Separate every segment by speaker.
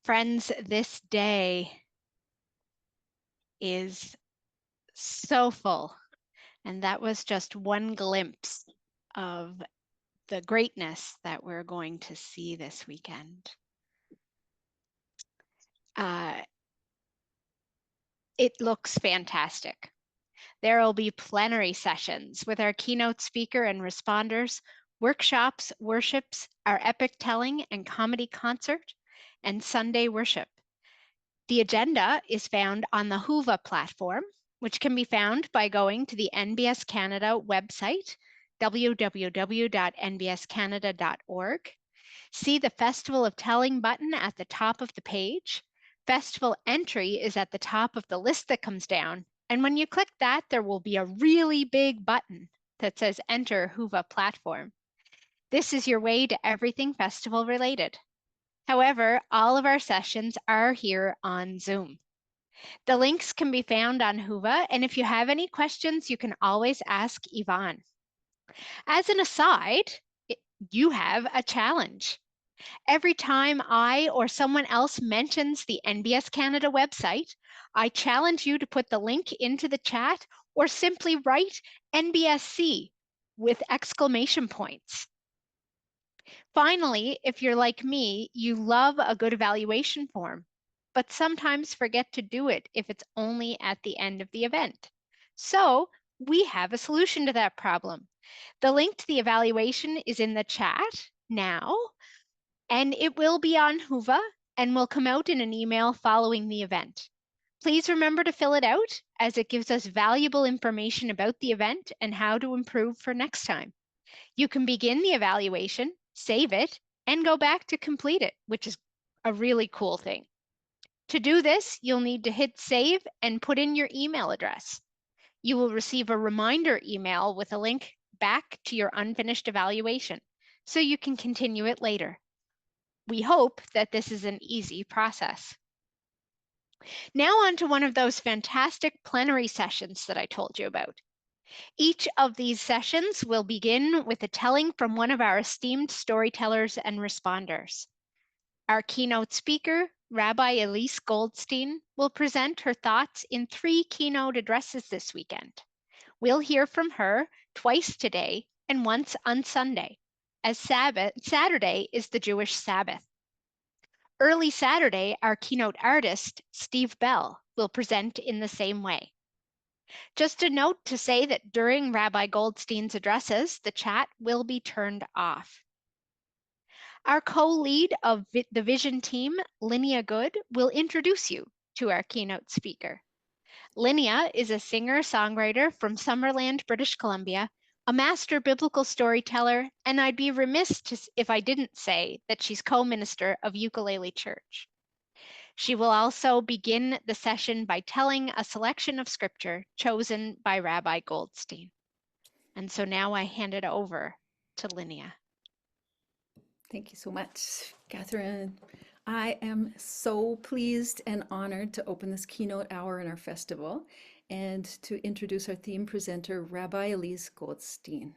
Speaker 1: Friends, this day is so full, and that was just one glimpse of the greatness that we're going to see this weekend. It looks fantastic. There will be plenary sessions with our keynote speaker and responders, workshops, worships, our epic telling and comedy concert, and Sunday worship. The agenda is found on the Whova platform, which can be found by going to the NBS Canada website, www.nbscanada.org. See the Festival of Telling button at the top of the page. Festival entry is at the top of the list that comes down. And when you click that, there will be a really big button that says Enter Whova Platform. This is your way to everything festival related. However, all of our sessions are here on Zoom. The links can be found on Whova, and if you have any questions, you can always ask Yvonne. As an aside, you have a challenge. Every time I or someone else mentions the NBS Canada website, I challenge you to put the link into the chat or simply write NBSC with exclamation points. Finally, if you're like me, you love a good evaluation form, but sometimes forget to do it if it's only at the end of the event. So we have a solution to that problem. The link to the evaluation is in the chat now, and it will be on Whova and will come out in an email following the event. Please remember to fill it out, as it gives us valuable information about the event and how to improve for next time. You can begin the evaluation, save it, and go back to complete it, which is a really cool thing. To do this, you'll need to hit save and put in your email address. You will receive a reminder email with a link back to your unfinished evaluation, so you can continue it later. We hope that this is an easy process. Now on to one of those fantastic plenary sessions that I told you about. Each of these sessions will begin with a telling from one of our esteemed storytellers and responders. Our keynote speaker, Rabbi Elise Goldstein, will present her thoughts in 3 keynote addresses this weekend. We'll hear from her twice today and once on Sunday, as Saturday is the Jewish Sabbath. Early Saturday, our keynote artist, Steve Bell, will present in the same way. Just a note to say that during Rabbi Goldstein's addresses, the chat will be turned off. Our co-lead of the Vision team, Linnea Good, will introduce you to our keynote speaker. Linnea is a singer-songwriter from Summerland, British Columbia, a master biblical storyteller, and I'd be remiss if I didn't say that she's co-minister of Ukulele Church. She will also begin the session by telling a selection of scripture chosen by Rabbi Goldstein. And so now I hand it over to Linnea.
Speaker 2: Thank you so much, Catherine. I am so pleased and honored to open this keynote hour in our festival and to introduce our theme presenter, Rabbi Elise Goldstein.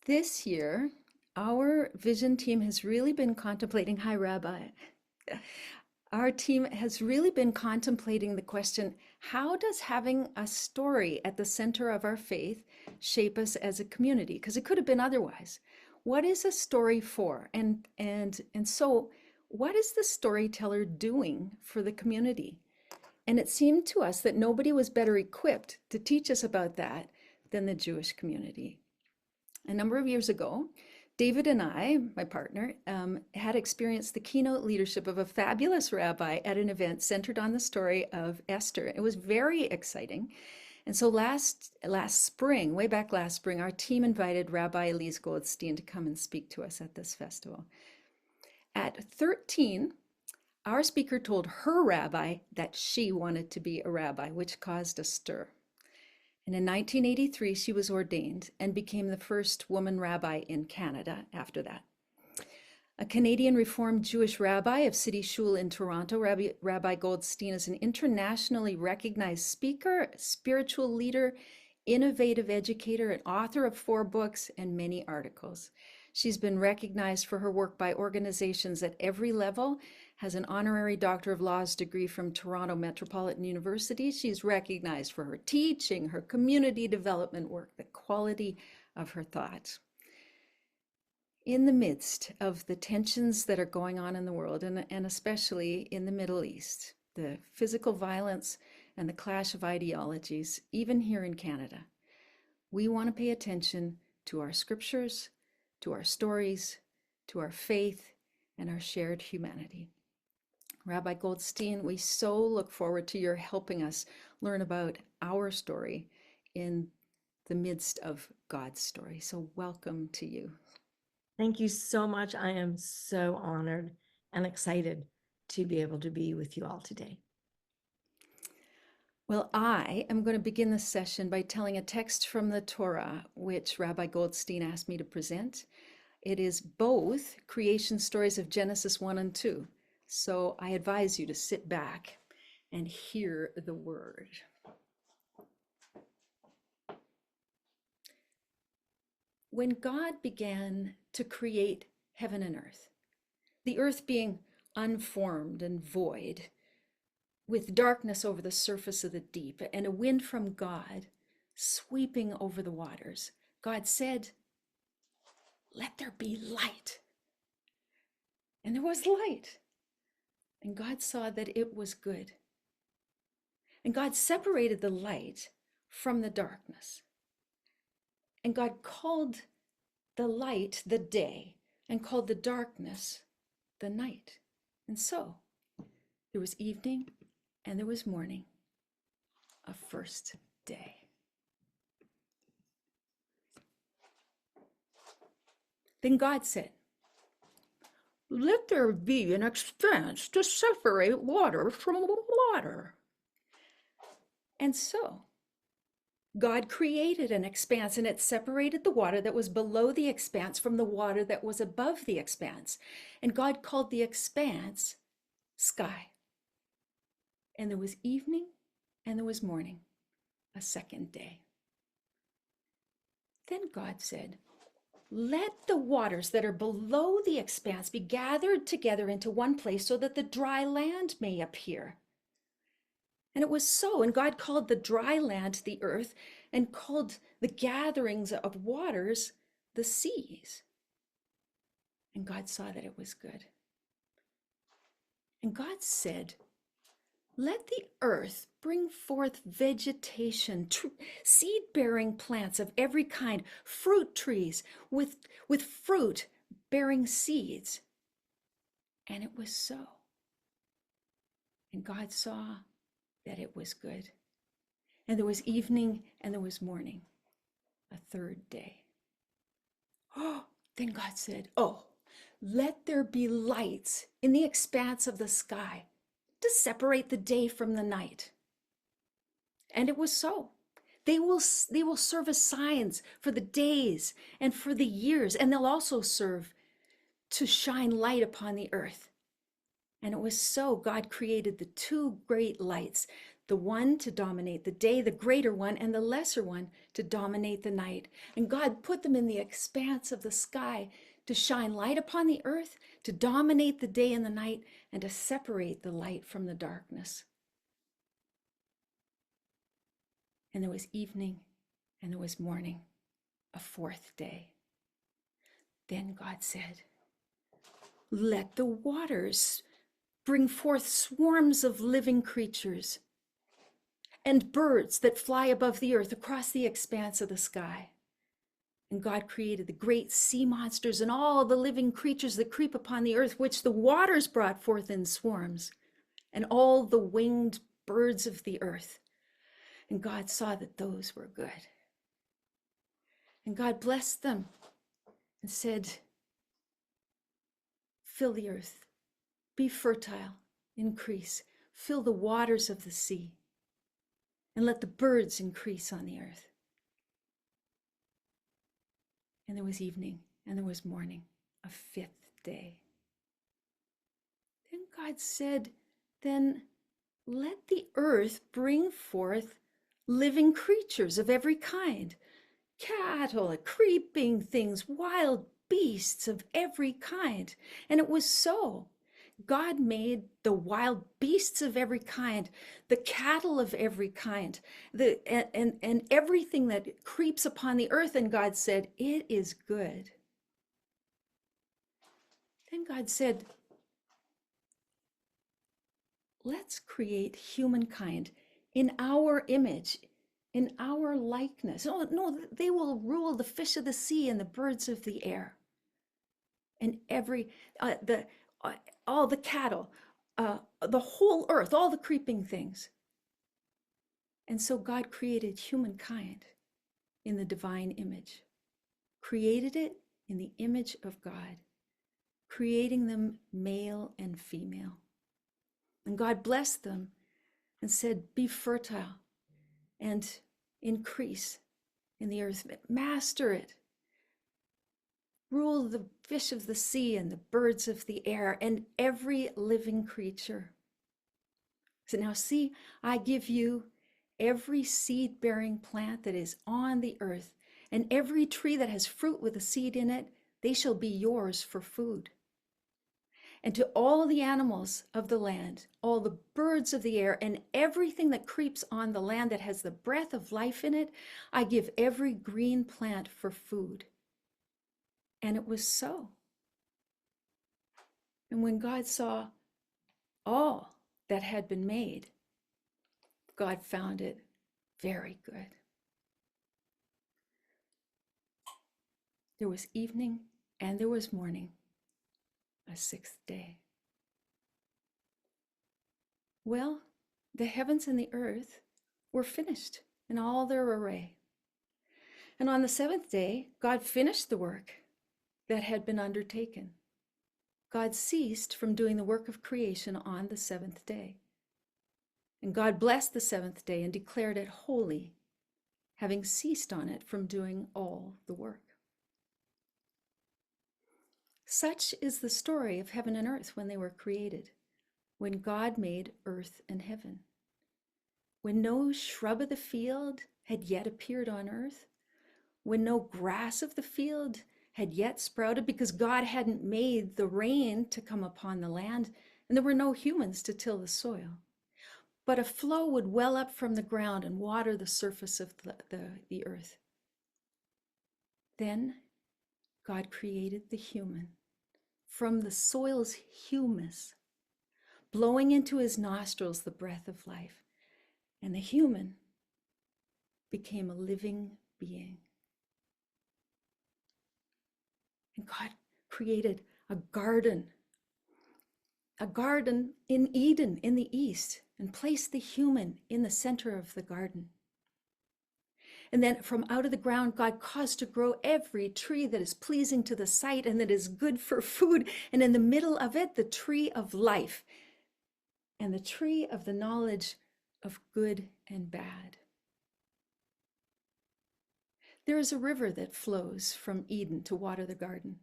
Speaker 2: This year, our Vision team has really been contemplating, hi Rabbi. Our team has really been contemplating the question, how does having a story at the center of our faith shape us as a community? Because it could have been otherwise. What is a story for? And so what is the storyteller doing for the community? And it seemed to us that nobody was better equipped to teach us about that than the Jewish community. A number of years ago, David and I, my partner, had experienced the keynote leadership of a fabulous rabbi at an event centered on the story of Esther. It was very exciting. And so last spring, way back last spring, our team invited Rabbi Elise Goldstein to come and speak to us at this festival. At 13, our speaker told her rabbi that she wanted to be a rabbi, which caused a stir. And in 1983, she was ordained and became the first woman rabbi in Canada after that. A Canadian Reformed Jewish rabbi of City Shul in Toronto, Rabbi Goldstein is an internationally recognized speaker, spiritual leader, innovative educator, and author of 4 books and many articles. She's been recognized for her work by organizations at every level, has an honorary Doctor of Laws degree from Toronto Metropolitan University. She's recognized for her teaching, her community development work, the quality of her thought. In the midst of the tensions that are going on in the world, and especially in the Middle East, the physical violence and the clash of ideologies, even here in Canada, we want to pay attention to our scriptures, to our stories, to our faith, and our shared humanity. Rabbi Goldstein, we so look forward to your helping us learn about our story in the midst of God's story. So welcome to you.
Speaker 3: Thank you so much. I am so honored and excited to be able to be with you all today.
Speaker 2: Well, I am going to begin this session by telling a text from the Torah, which Rabbi Goldstein asked me to present. It is both creation stories of Genesis 1 and 2. So I advise you to sit back and hear the word. When God began to create heaven and earth, the earth being unformed and void, with darkness over the surface of the deep and a wind from God sweeping over the waters, God said, "Let there be light." And there was light. And God saw that it was good. And God separated the light from the darkness. And God called the light the day and called the darkness the night. And so there was evening and there was morning, a first day. Then God said, "Let there be an expanse to separate water from water." And so God created an expanse, and it separated the water that was below the expanse from the water that was above the expanse. And God called the expanse sky. And there was evening and there was morning, a second day. Then God said, "Let the waters that are below the expanse be gathered together into one place so that the dry land may appear." And it was so. And God called the dry land the earth and called the gatherings of waters the seas. And God saw that it was good. And God said, "Let the earth bring forth vegetation, seed-bearing plants of every kind, fruit trees with fruit bearing seeds." And it was so. And God saw that it was good. And there was evening and there was morning, a third day. Then God said, "Let there be lights in the expanse of the sky to separate the day from the night." And it was so. They will serve as signs for the days and for the years, and they'll also serve to shine light upon the earth. And it was so. God created the two great lights, the one to dominate the day, the greater one, and the lesser one to dominate the night. And God put them in the expanse of the sky to shine light upon the earth, to dominate the day and the night, and to separate the light from the darkness. And there was evening and there was morning, a fourth day. Then God said, "Let the waters bring forth swarms of living creatures and birds that fly above the earth across the expanse of the sky." And God created the great sea monsters and all the living creatures that creep upon the earth, which the waters brought forth in swarms, and all the winged birds of the earth. And God saw that those were good. And God blessed them and said, "Fill the earth, be fertile, increase, fill the waters of the sea, and let the birds increase on the earth." And there was evening and there was morning, a fifth day. Then God said, "Then let the earth bring forth living creatures of every kind, cattle, creeping things, wild beasts of every kind." And it was so. God made the wild beasts of every kind, the cattle of every kind, and everything that creeps upon the earth. And God said, it is good. Then God said, let's create humankind in our image, in our likeness. No, they will rule the fish of the sea and the birds of the air, and all the cattle, the whole earth, all the creeping things. And so God created humankind in the divine image, created it in the image of God, creating them male and female. And God blessed them and said, be fertile and increase in the earth, master it, rule the fish of the sea and the birds of the air and every living creature. So now see, I give you every seed-bearing plant that is on the earth, and every tree that has fruit with a seed in it, they shall be yours for food. And to all the animals of the land, all the birds of the air, and everything that creeps on the land that has the breath of life in it, I give every green plant for food. And it was so. And when God saw all that had been made, God found it very good. There was evening and there was morning, a sixth day. Well, the heavens and the earth were finished in all their array. And on the seventh day, God finished the work that had been undertaken. God ceased from doing the work of creation on the seventh day. And God blessed the seventh day and declared it holy, having ceased on it from doing all the work. Such is the story of heaven and earth when they were created, when God made earth and heaven. When no shrub of the field had yet appeared on earth, when no grass of the field had yet sprouted because God hadn't made the rain to come upon the land, and there were no humans to till the soil. But a flow would well up from the ground and water the surface of the earth. Then God created the human from the soil's humus, blowing into his nostrils the breath of life. And the human became a living being. And God created a garden in Eden in the east, and placed the human in the center of the garden. And then from out of the ground, God caused to grow every tree that is pleasing to the sight and that is good for food. And in the middle of it, the tree of life and the tree of the knowledge of good and bad. There is a river that flows from Eden to water the garden.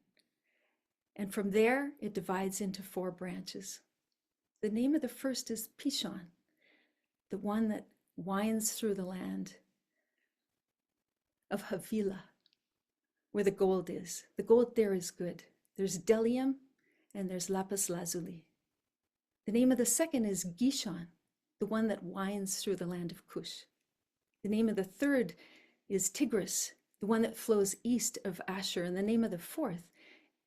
Speaker 2: And from there, it divides into 4 branches. The name of the first is Pishon, the one that winds through the land of Havilah, where the gold is. The gold there is good. There's bdellium and there's lapis lazuli. The name of the second is Gishon, the one that winds through the land of Cush. The name of the third is Tigris, the one that flows east of Ashur. And the name of the fourth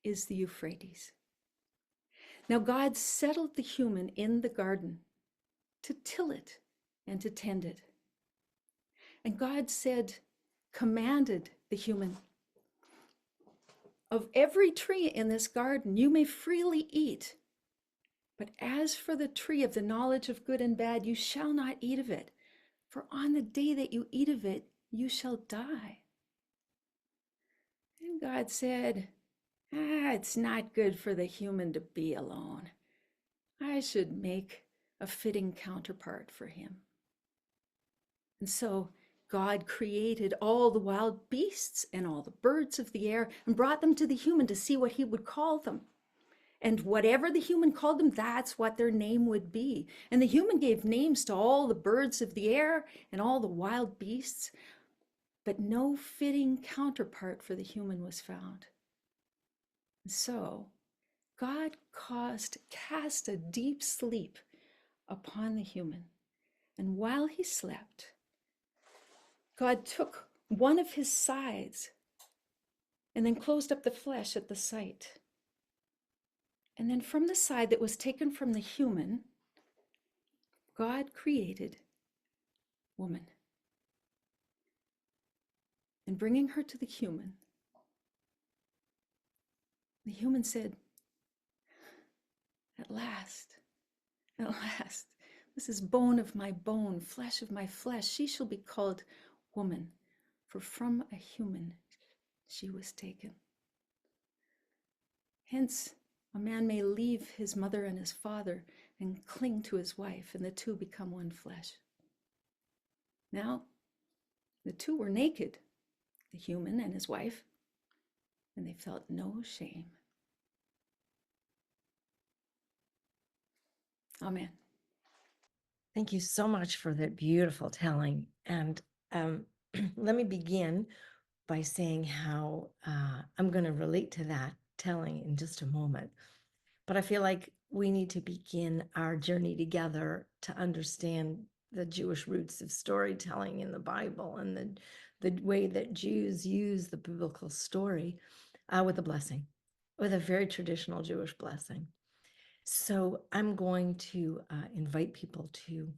Speaker 2: is the Euphrates. Now God settled the human in the garden to till it and to tend it. And God commanded the human, of every tree in this garden you may freely eat, but as for the tree of the knowledge of good and bad, you shall not eat of it, for on the day that you eat of it, you shall die. And God said, it's not good for the human to be alone. I should make a fitting counterpart for him. And so God created all the wild beasts and all the birds of the air and brought them to the human to see what he would call them. And whatever the human called them, that's what their name would be. And the human gave names to all the birds of the air and all the wild beasts, but no fitting counterpart for the human was found. So God cast a deep sleep upon the human. And while he slept, God took one of his sides and then closed up the flesh at the site. And then from the side that was taken from the human, God created woman. And bringing her to the human said, at last, this is bone of my bone, flesh of my flesh. She shall be called woman, for from a human she was taken. Hence, a man may leave his mother and his father and cling to his wife, and the two become one flesh. Now, the two were naked, the human and his wife, and they felt no shame. Amen.
Speaker 3: Thank you so much for that beautiful telling. And let me begin by saying how I'm going to relate to that telling in just a moment. But I feel like we need to begin our journey together to understand the Jewish roots of storytelling in the Bible and the way that Jews use the biblical story with a blessing, with a very traditional Jewish blessing. So I'm going to invite people to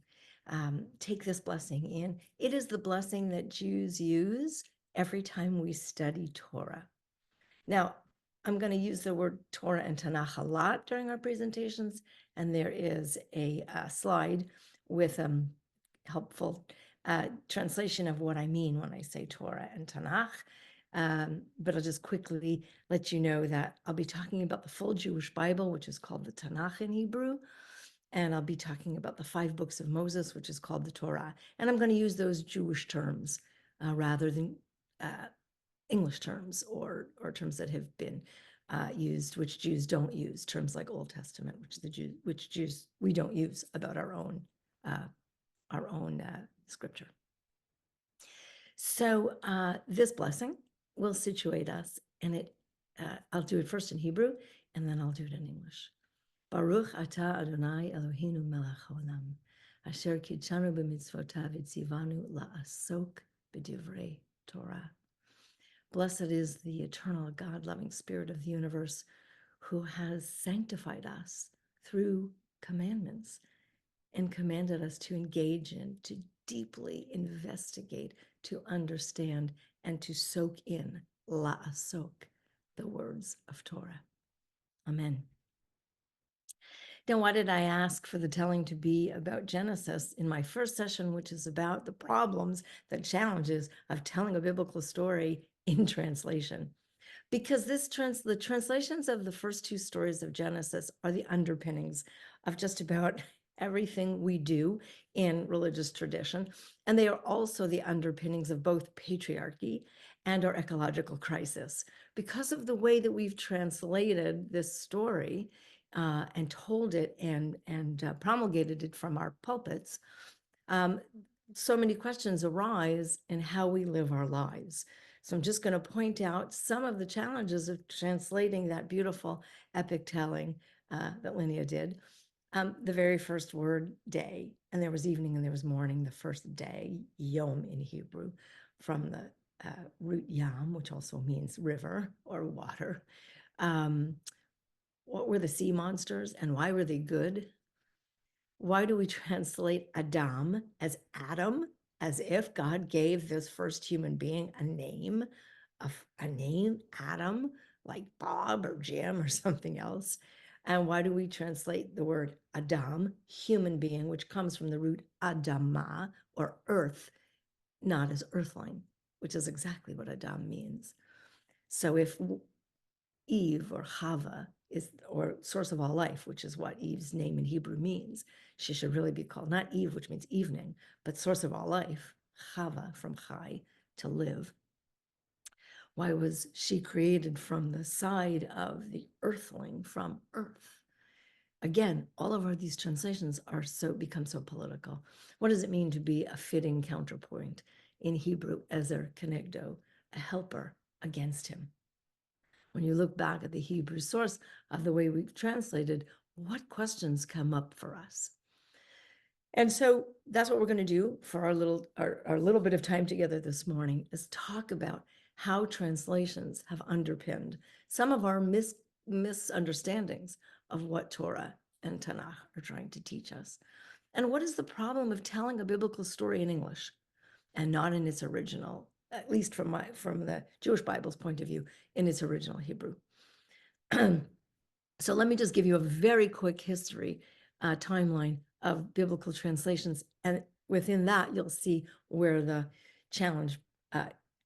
Speaker 3: take this blessing in. It is the blessing that Jews use every time we study Torah. Now, I'm going to use the word Torah and Tanakh a lot during our presentations, and there is a slide with helpful translation of what I mean when I say Torah and Tanakh. But I'll just quickly let you know that I'll be talking about the full Jewish Bible, which is called the Tanakh in Hebrew, and I'll be talking about the 5 books of Moses, which is called the Torah. And I'm going to use those Jewish terms rather than English terms or terms that have been used, which Jews don't use, terms like Old Testament, which Jews we don't use about our own scripture. So this blessing will situate us, and I'll do it first in Hebrew, and then I'll do it in English. Baruch atah Adonai Eloheinu melech haolam, asher kidshanu b'mitzvotav v'tzivanu la'asok b'divrei Torah. Blessed is the eternal God-loving Spirit of the universe who has sanctified us through commandments and commanded us to engage in, to deeply investigate, to understand, and to soak in, la'asok, the words of Torah. Amen. Now, why did I ask for the telling to be about Genesis in my first session, which is about the problems, the challenges of telling a biblical story in translation? Because the translations of the first 2 stories of Genesis are the underpinnings of just about everything we do in religious tradition. And they are also the underpinnings of both patriarchy and our ecological crisis. Because of the way that we've translated this story and told it and promulgated it from our pulpits, so many questions arise in how we live our lives. So I'm just going to point out some of the challenges of translating that beautiful epic telling that Linnea did. The very first word, day, and there was evening and there was morning, the first day, yom in Hebrew, from the root yam, which also means river or water. What were the sea monsters and why were they good? Why do we translate Adam as Adam, as if God gave this first human being a name, Adam, like Bob or Jim or something else? And why do we translate the word Adam, human being, which comes from the root Adama, or earth, not as earthling, which is exactly what Adam means. So if Eve or Chava or source of all life, which is what Eve's name in Hebrew means, she should really be called not Eve, which means evening, but source of all life, Chava, from Chai, to live. Why was she created from the side of the earthling, from earth? Again, all of these translations become so political. What does it mean to be a fitting counterpoint? In Hebrew, ezer kenegdo, a helper against him. when you look back at the Hebrew source of the way we've translated, what questions come up for us? And so that's what we're going to do for our little bit of time together this morning, is talk about how translations have underpinned some of our misunderstandings of what Torah and Tanakh are trying to teach us. And what is the problem of telling a biblical story in English and not in its original, at least from the Jewish Bible's point of view, in its original Hebrew? So let me just give you a very quick history timeline of biblical translations. And within that, you'll see where the challenge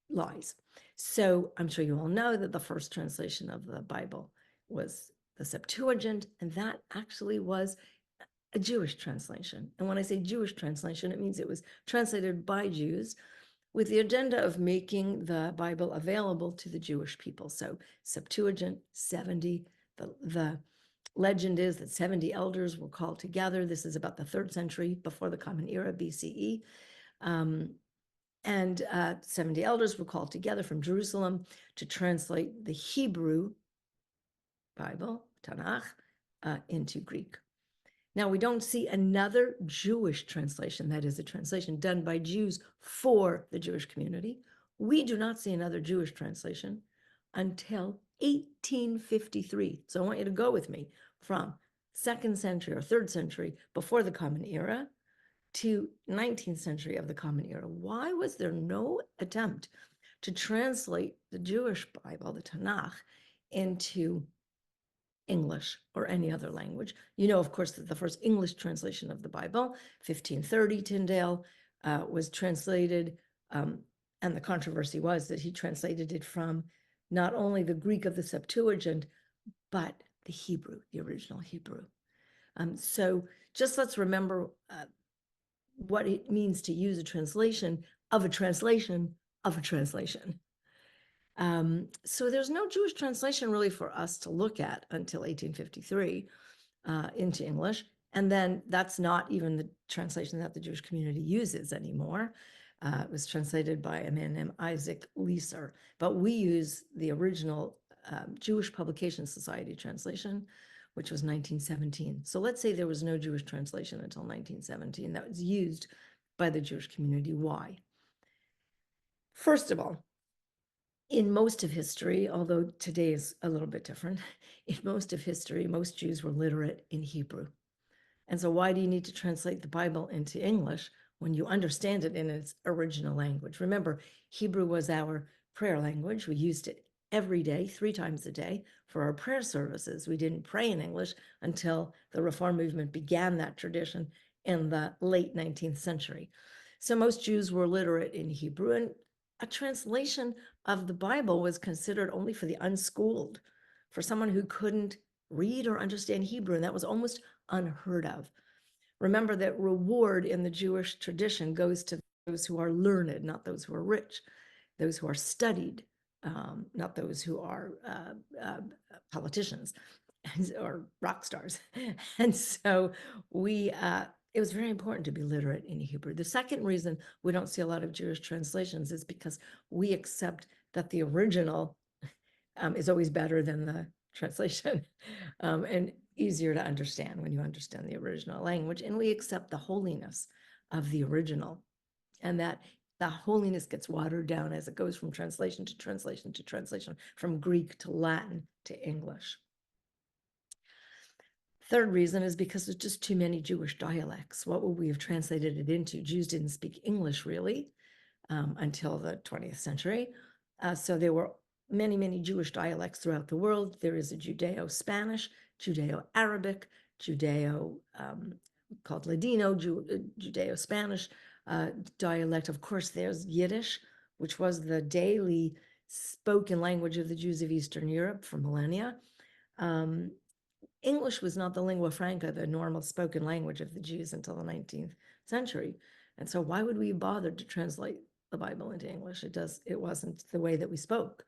Speaker 3: lies. So I'm sure you all know that the first translation of the Bible was the Septuagint, and that actually was a Jewish translation. And when I say Jewish translation, it means it was translated by Jews with the agenda of making the Bible available to the Jewish people. So Septuagint, 70, the legend is that 70 elders were called together. This is about the 3rd century before the Common Era, BCE. And 70 elders were called together from Jerusalem to translate the Hebrew Bible, Tanakh, into Greek. Now, we don't see another Jewish translation, that is a translation done by Jews for the Jewish community. We do not see another Jewish translation until 1853. So I want you to go with me from 2nd century or 3rd century before the Common Era to 19th century of the Common Era. Why was there no attempt to translate the Jewish Bible, the Tanakh, into English or any other language? You know, of course, that the first English translation of the Bible, 1530, Tyndale, was translated, and the controversy was that he translated it from not only the Greek of the Septuagint, but the Hebrew, the original Hebrew. So just let's remember what it means to use a translation of a translation of a translation. So there's no Jewish translation really for us to look at until 1853 into English. And then that's not even the translation that the Jewish community uses anymore. It was translated by a man named Isaac Leeser, but we use the original Jewish Publication Society translation, which was 1917. So let's say there was no Jewish translation until 1917 that was used by the Jewish community. Why? First of all, in most of history, although today is a little bit different, in most of history, most Jews were literate in Hebrew. And so why do you need to translate the Bible into English when you understand it in its original language? Remember, Hebrew was our prayer language. We used it every day, 3 times a day for our prayer services. We didn't pray in English until the Reform movement began that tradition in the late 19th century. So most Jews were literate in Hebrew, and a translation of the Bible was considered only for the unschooled, for someone who couldn't read or understand Hebrew, and that was almost unheard of. Remember that reward in the Jewish tradition goes to those who are learned, not those who are rich, those who are studied, not those who are politicians or rock stars. And so it was very important to be literate in Hebrew. The second reason we don't see a lot of Jewish translations is because we accept that the original is always better than the translation, and easier to understand when you understand the original language. And we accept the holiness of the original, and that the holiness gets watered down as it goes from translation to translation to translation, from Greek to Latin to English. Third reason is because there's just too many Jewish dialects. What would we have translated it into? Jews didn't speak English really until the 20th century. So there were many, many Jewish dialects throughout the world. There is a Judeo-Spanish, Judeo-Arabic, Judeo called Ladino, Judeo-Spanish dialect. Of course, there's Yiddish, which was the daily spoken language of the Jews of Eastern Europe for millennia. English was not the lingua franca, the normal spoken language of the Jews until the 19th century. And so why would we bother to translate the Bible into English? It wasn't the way that we spoke.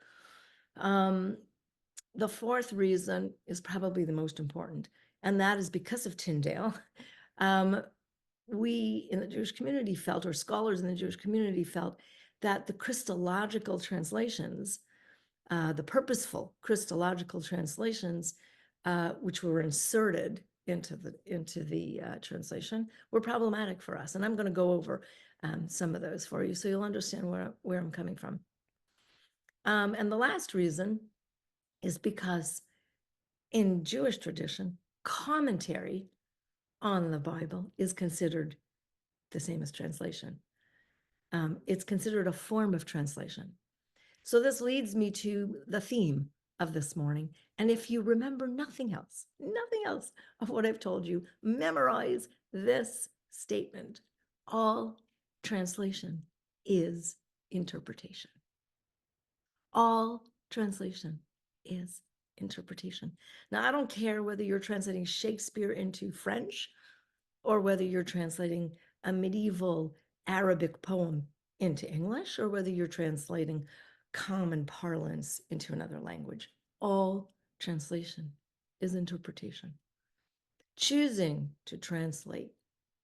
Speaker 3: The fourth reason is probably the most important, and that is because of Tyndale. We in the Jewish community felt, or scholars in the Jewish community felt, that the Christological translations the purposeful Christological translations, which were inserted into the translation, were problematic for us. And I'm going to go over some of those for you so you'll understand where I'm coming from. And the last reason is because in Jewish tradition, commentary on the Bible is considered the same as translation. It's considered a form of translation. So this leads me to the theme of this morning. And if you remember nothing else of what I've told you, memorize this statement. All translation is interpretation. All translation is interpretation. Now, I don't care whether you're translating Shakespeare into French or whether you're translating a medieval Arabic poem into English, or whether you're translating common parlance into another language. All translation is interpretation. Choosing to translate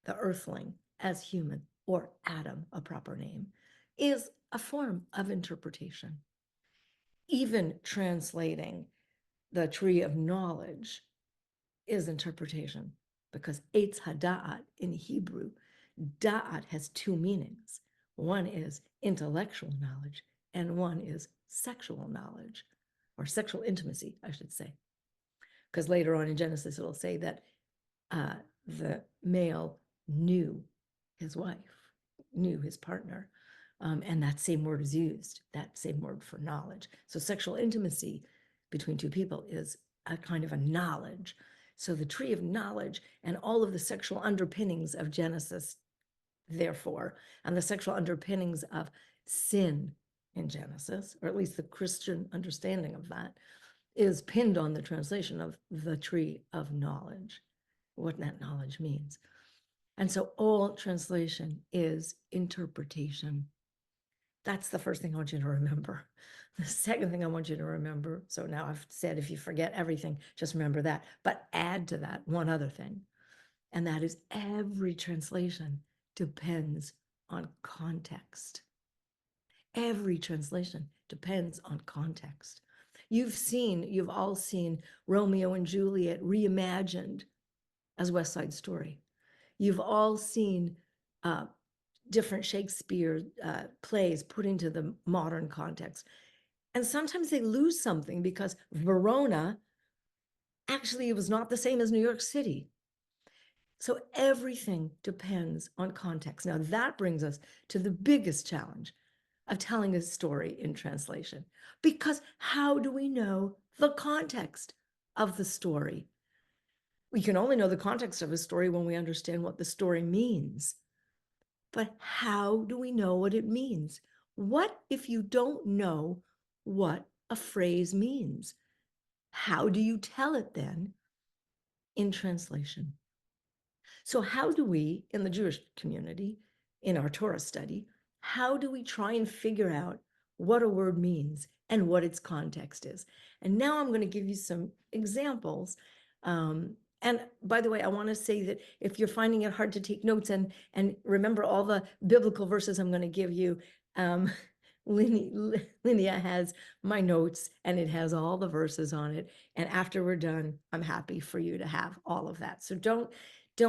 Speaker 3: the earthling as human, or Adam, a proper name, is a form of interpretation. Even translating the tree of knowledge is interpretation, because Eitz Hada'at in Hebrew, Da'at has two meanings. One is intellectual knowledge, and one is sexual knowledge, or sexual intimacy, I should say. Because later on in Genesis, it'll say that the male knew his wife, knew his partner. And that same word is used, that same word for knowledge. So sexual intimacy between two people is a kind of a knowledge. So the tree of knowledge and all of the sexual underpinnings of Genesis, therefore, and the sexual underpinnings of sin in Genesis, or at least the Christian understanding of that, is pinned on the translation of the tree of knowledge, what that knowledge means. And so all translation is interpretation. That's the first thing I want you to remember. The second thing I want you to remember, so now I've said if you forget everything, just remember that, but add to that one other thing, and that is every translation depends on context. Every translation depends on context. You've all seen Romeo and Juliet reimagined as West Side Story. You've all seen different Shakespeare plays put into the modern context. And sometimes they lose something because Verona actually was not the same as New York City. So everything depends on context. Now that brings us to the biggest challenge of telling a story in translation. Because how do we know the context of the story? We can only know the context of a story when we understand what the story means. But how do we know what it means? What if you don't know what a phrase means? How do you tell it then in translation? So how do we, in the Jewish community, in our Torah study, how do we try and figure out what a word means and what its context is? And now I'm going to give you some examples. And by the way, I want to say that if you're finding it hard to take notes and remember all the biblical verses I'm going to give you, Linnea has my notes and it has all the verses on it. And after we're done, I'm happy for you to have all of that. So don't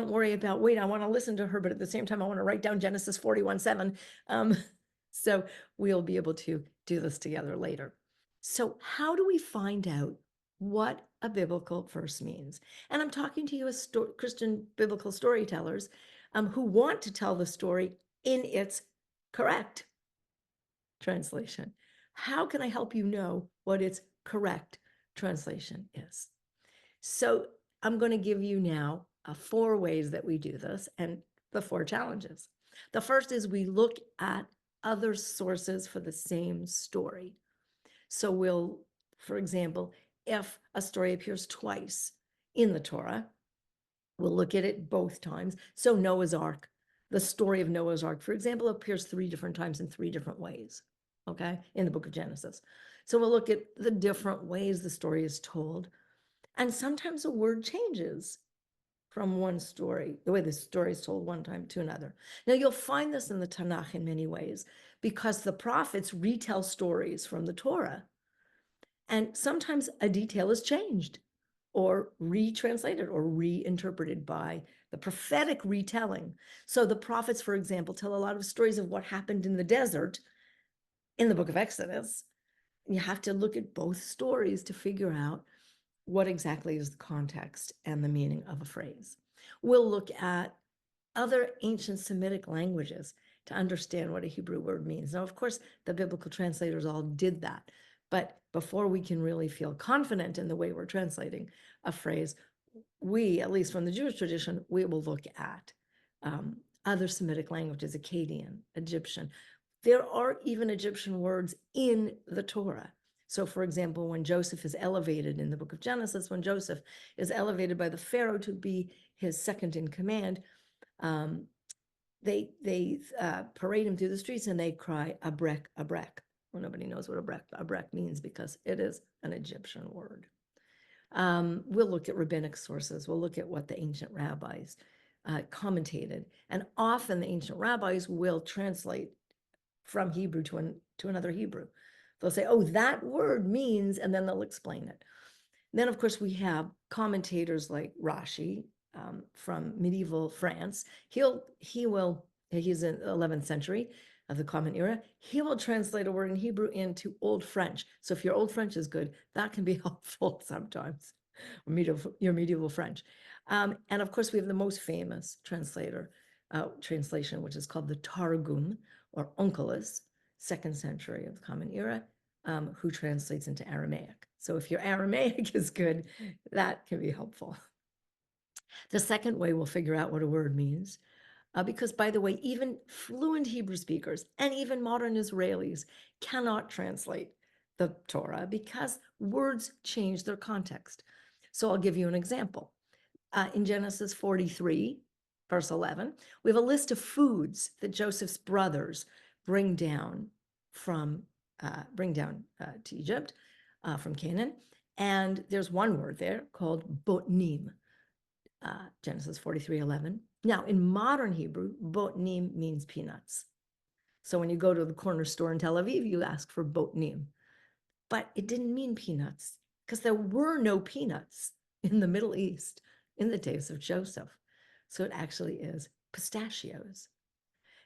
Speaker 3: worry about, wait, I want to listen to her, but at the same time, I want to write down Genesis 41:7. So we'll be able to do this together later. So how do we find out what a biblical verse means? And I'm talking to you as Christian biblical storytellers who want to tell the story in its correct translation. How can I help you know what its correct translation is? So I'm going to give you now 4 ways that we do this and the 4 challenges. The first is we look at other sources for the same story. So we'll, for example, if a story appears twice in the Torah, we'll look at it both times. So Noah's Ark, the story of Noah's Ark, for example, appears 3 different times in 3 different ways, okay, in the book of Genesis. So we'll look at the different ways the story is told. And sometimes a word changes from one story, the way the story is told one time to another. Now, you'll find this in the Tanakh in many ways, because the prophets retell stories from the Torah. And sometimes a detail is changed or retranslated or reinterpreted by the prophetic retelling. So the prophets, for example, tell a lot of stories of what happened in the desert in the book of Exodus. You have to look at both stories to figure out what exactly is the context and the meaning of a phrase. We'll look at other ancient Semitic languages to understand what a Hebrew word means. Now, of course, the biblical translators all did that. But before we can really feel confident in the way we're translating a phrase, we, at least from the Jewish tradition, we will look at other Semitic languages, Akkadian, Egyptian. There are even Egyptian words in the Torah. So, for example, when Joseph is elevated in the book of Genesis, when Joseph is elevated by the Pharaoh to be his second in command, they parade him through the streets and they cry, abrek, abrek. Well, nobody knows what abrek means because it is an Egyptian word. We'll look at rabbinic sources. We'll look at what the ancient rabbis commentated. And often the ancient rabbis will translate from Hebrew to another Hebrew. They'll say, oh, that word means, and then they'll explain it. And then, of course, we have commentators like Rashi from medieval France. He's in the 11th century of the Common Era. He will translate a word in Hebrew into Old French. So if your Old French is good, that can be helpful sometimes, your medieval French. And of course, we have the most famous translation, which is called the Targum, or Onkelos, 2nd century of the Common Era, who translates into Aramaic. So if your Aramaic is good, that can be helpful. The second way we'll figure out what a word means, because by the way, even fluent Hebrew speakers and even modern Israelis cannot translate the Torah because words change their context. So I'll give you an example. In Genesis 43, verse 11, we have a list of foods that Joseph's brothers bring down to Egypt from Canaan. And there's one word there called botnim, Genesis 43:11. Now, in modern Hebrew, botnim means peanuts. So when you go to the corner store in Tel Aviv, you ask for botnim. But it didn't mean peanuts because there were no peanuts in the Middle East in the days of Joseph. So it actually is pistachios.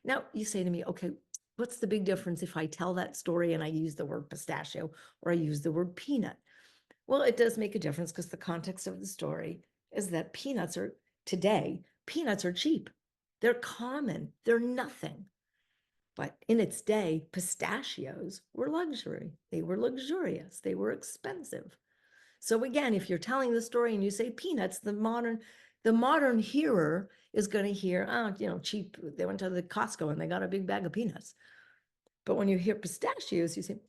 Speaker 3: Now, you say to me, okay, what's the big difference if I tell that story and I use the word pistachio or I use the word peanut? Well, it does make a difference because the context of the story is that peanuts are cheap. They're common. They're nothing. But in its day, pistachios were luxury. They were luxurious. They were expensive. So again, if you're telling the story and you say peanuts, the modern hearer is going to hear, cheap. They went to the Costco and they got a big bag of peanuts. But when you hear pistachios, you say,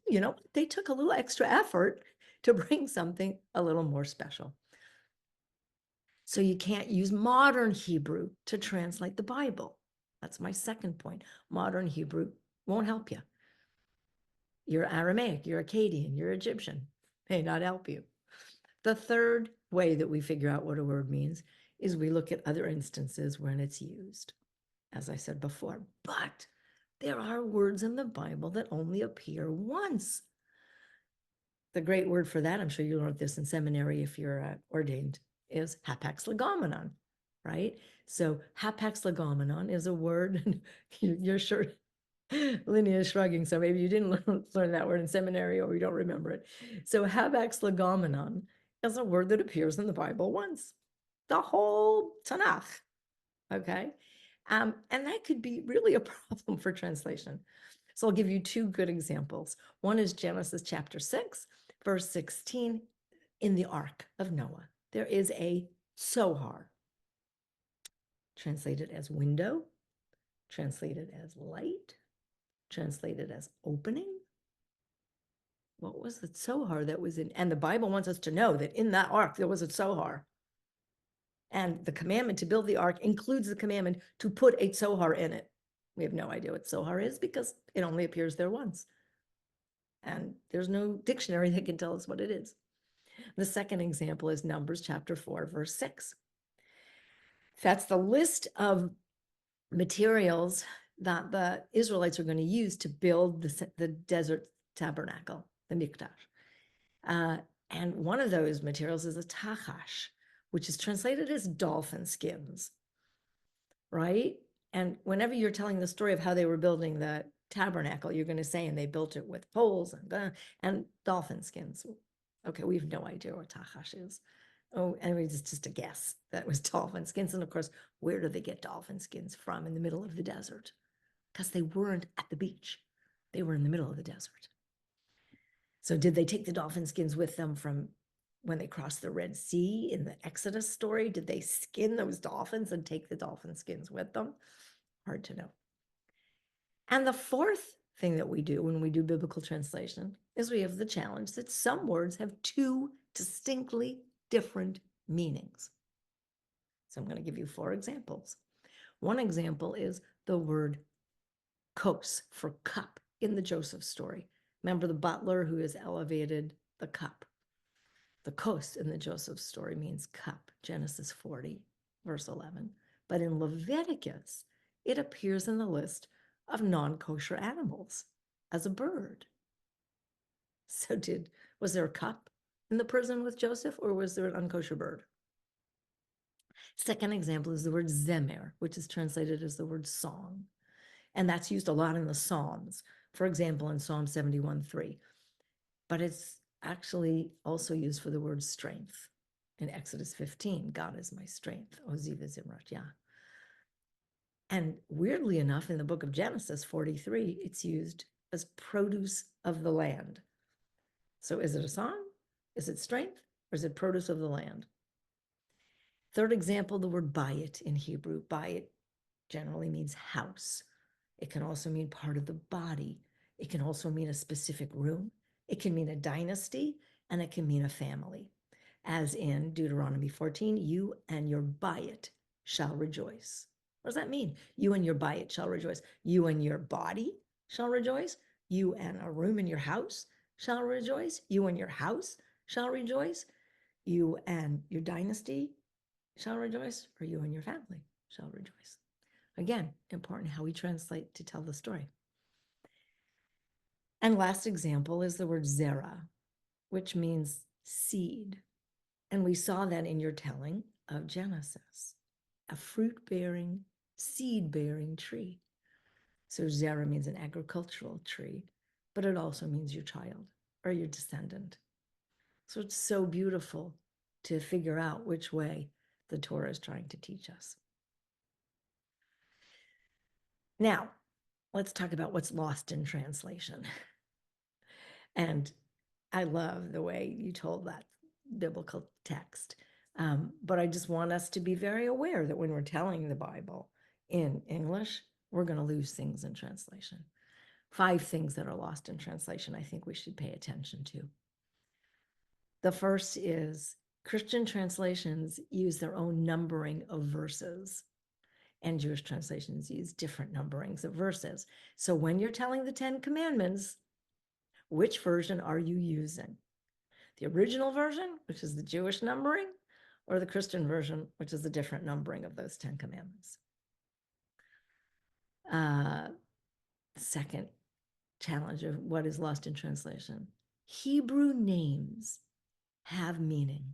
Speaker 3: they took a little extra effort to bring something a little more special. So you can't use modern Hebrew to translate the Bible. That's my second point. Modern Hebrew won't help you. You're Aramaic, you're Akkadian, you're Egyptian. May not help you. The third way that we figure out what a word means is we look at other instances when it's used, as I said before. But there are words in the Bible that only appear once. The great word for that, I'm sure you learned this in seminary if you're ordained, is hapax legomenon, right? So hapax legomenon is a word, and you're sure Linnea is shrugging, so maybe you didn't learn that word in seminary or you don't remember it. So hapax legomenon is a word that appears in the Bible once, the whole Tanakh, okay? And that could be really a problem for translation. So I'll give you two good examples. One is Genesis chapter 6, verse 16, in the Ark of Noah. There is a sohar, translated as window, translated as light, translated as opening. What was the sohar that was in? And the Bible wants us to know that in that ark, there was a sohar. And the commandment to build the ark includes the commandment to put a sohar in it. We have no idea what sohar is because it only appears there once. And there's no dictionary that can tell us what it is. The second example is Numbers chapter 4, verse 6. That's the list of materials that the Israelites are going to use to build the desert tabernacle, the mikdash. And one of those materials is a tachash, which is translated as dolphin skins, right? And whenever you're telling the story of how they were building the tabernacle, you're going to say, and they built it with poles and dolphin skins. Okay, we have no idea what tachash is. Oh, anyway, it's just a guess. That was dolphin skins. And of course, where do they get dolphin skins from in the middle of the desert? Because they weren't at the beach. They were in the middle of the desert. So did they take the dolphin skins with them from when they crossed the Red Sea in the Exodus story? Did they skin those dolphins and take the dolphin skins with them? Hard to know. And the fourth thing that we do when we do biblical translation is we have the challenge that some words have two distinctly different meanings. So I'm going to give you 4 examples. One example is the word kos for cup in the Joseph story. Remember the butler who has elevated the cup. The kos in the Joseph story means cup, Genesis 40, verse 11. But in Leviticus, it appears in the list of non-kosher animals as a bird. So was there a cup in the prison with Joseph, or was there an unkosher bird? Second example is the word zemer, which is translated as the word song. And that's used a lot in the Psalms. For example, in Psalm 71:3. But it's actually also used for the word strength. In Exodus 15, God is my strength. Oziv Zimrat Yah. And weirdly enough, in the book of Genesis 43, it's used as produce of the land. So is it a song? Is it strength? Or is it produce of the land? Third example, the word bayit in Hebrew. Bayit generally means house. It can also mean part of the body. It can also mean a specific room. It can mean a dynasty, and it can mean a family. As in Deuteronomy 14, you and your bayit shall rejoice. What does that mean? You and your bayit shall rejoice. You and your body shall rejoice. You and a room in your house shall rejoice. You and your house shall rejoice. You and your dynasty shall rejoice, or you and your family shall rejoice. Again, important how we translate to tell the story. And last example is the word zera, which means seed. And we saw that in your telling of Genesis, a fruit-bearing, seed-bearing tree. So zera means an agricultural tree, but it also means your child or your descendant. So it's so beautiful to figure out which way the Torah is trying to teach us. Now, let's talk about what's lost in translation. And I love the way you told that biblical text. But I just want us to be very aware that when we're telling the Bible in English, we're going to lose things in translation. 5 things that are lost in translation I think we should pay attention to. The first is Christian translations use their own numbering of verses, and Jewish translations use different numberings of verses. So when you're telling the 10 Commandments, which version are you using? The original version, which is the Jewish numbering, or the Christian version, which is the different numbering of those 10 Commandments? Second challenge of what is lost in translation. Hebrew names have meaning.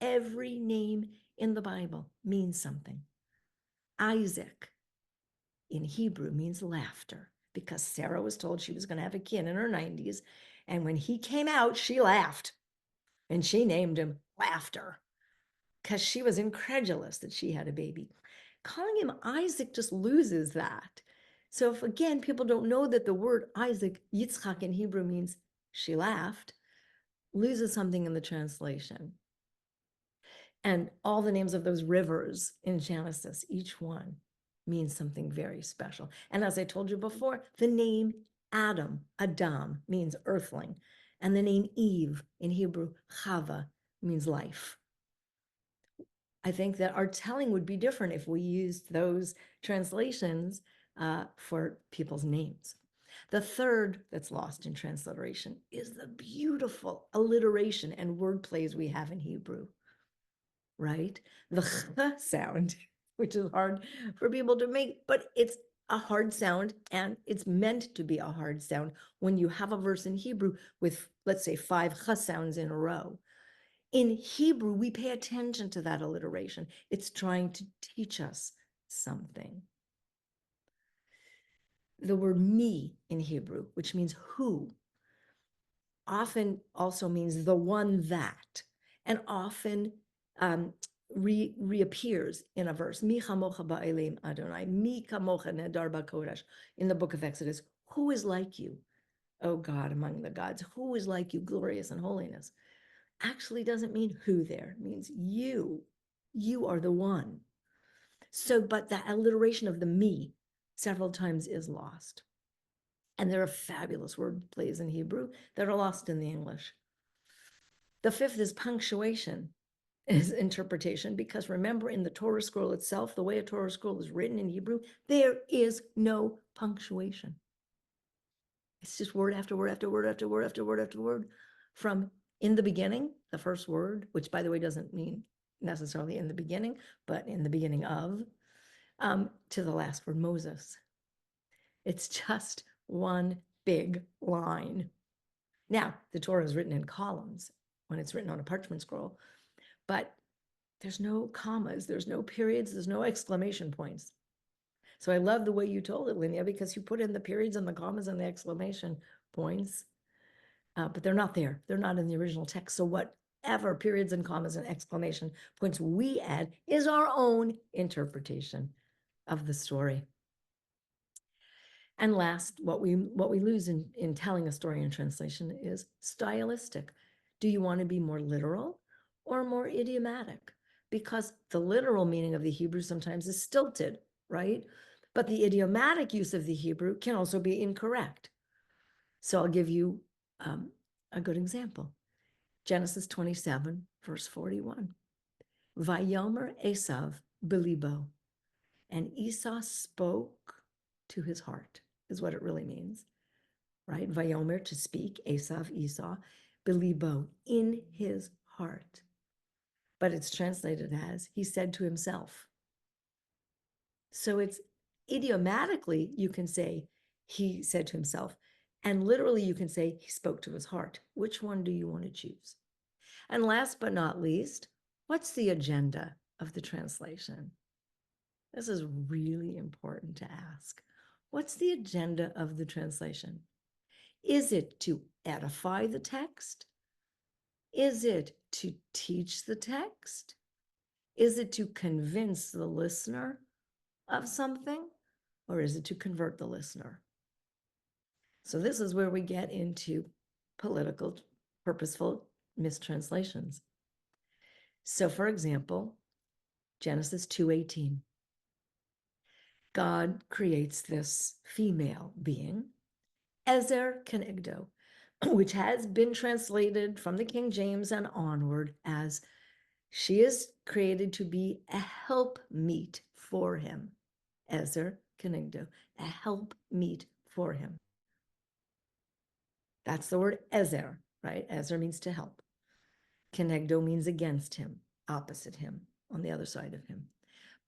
Speaker 3: Every name in the Bible means something. Isaac in Hebrew means laughter, because Sarah was told she was going to have a kid in her 90s. And when he came out, she laughed. And she named him Laughter, because she was incredulous that she had a baby. Calling him Isaac just loses that. So if, again, people don't know that the word Isaac, Yitzchak in Hebrew means she laughed, loses something in the translation. And all the names of those rivers in Genesis, each one means something very special. And as I told you before, the name Adam means earthling. And the name Eve in Hebrew, Chava, means life. I think that our telling would be different if we used those translations for people's names. The third that's lost in transliteration is the beautiful alliteration and word plays we have in Hebrew, right? The ch sound, which is hard for people to make, but it's a hard sound, and it's meant to be a hard sound when you have a verse in Hebrew with, let's say, 5 ch sounds in a row. In Hebrew, we pay attention to that alliteration. It's trying to teach us something. The word me in Hebrew, which means who, often also means the one that, and often reappears in a verse. Mi chamocha ba'elim Adonai, mi kamocha nedar b'kodesh, in the book of Exodus. Who is like you, O God among the gods? Who is like you, glorious in holiness? Actually doesn't mean who there. It means you. You are the one. So, but that alliteration of the me several times is lost. And there are fabulous word plays in Hebrew that are lost in the English. The fifth is punctuation, is interpretation, because remember, in the Torah scroll itself, the way a Torah scroll is written in Hebrew, there is no punctuation. It's just word after word after word after word after word after word, from in the beginning, the first word, which by the way doesn't mean necessarily in the beginning, but in the beginning of, to the last word, Moses. It's just one big line. Now, the Torah is written in columns when it's written on a parchment scroll, but there's no commas, there's no periods, there's no exclamation points. So I love the way you told it, Linnea, because you put in the periods and the commas and the exclamation points, but they're not there. They're not in the original text. So whatever periods and commas and exclamation points we add is our own interpretation of the story. And last, what we lose in telling a story in translation is stylistic. Do you want to be more literal or more idiomatic? Because the literal meaning of the Hebrew sometimes is stilted, right? But the idiomatic use of the Hebrew can also be incorrect. So I'll give you a good example. Genesis 27, verse 41. Vayomer Esav belibo, and Esau spoke to his heart, is what it really means, right? Vayomer, to speak, Esav, Esau, belibo, in his heart. But it's translated as, he said to himself. So it's idiomatically, you can say, he said to himself, and literally you can say, he spoke to his heart. Which one do you want to choose? And last but not least, what's the agenda of the translation? This is really important to ask. What's the agenda of the translation? Is it to edify the text? Is it to teach the text? Is it to convince the listener of something? Or is it to convert the listener? So this is where we get into political, purposeful mistranslations. So for example, Genesis 2:18. God creates this female being, Ezer Kenegdo, which has been translated from the King James and onward as she is created to be a helpmeet for him. Ezer Kenegdo, a helpmeet for him. That's the word Ezer, right? Ezer means to help. Kenegdo means against him, opposite him, on the other side of him.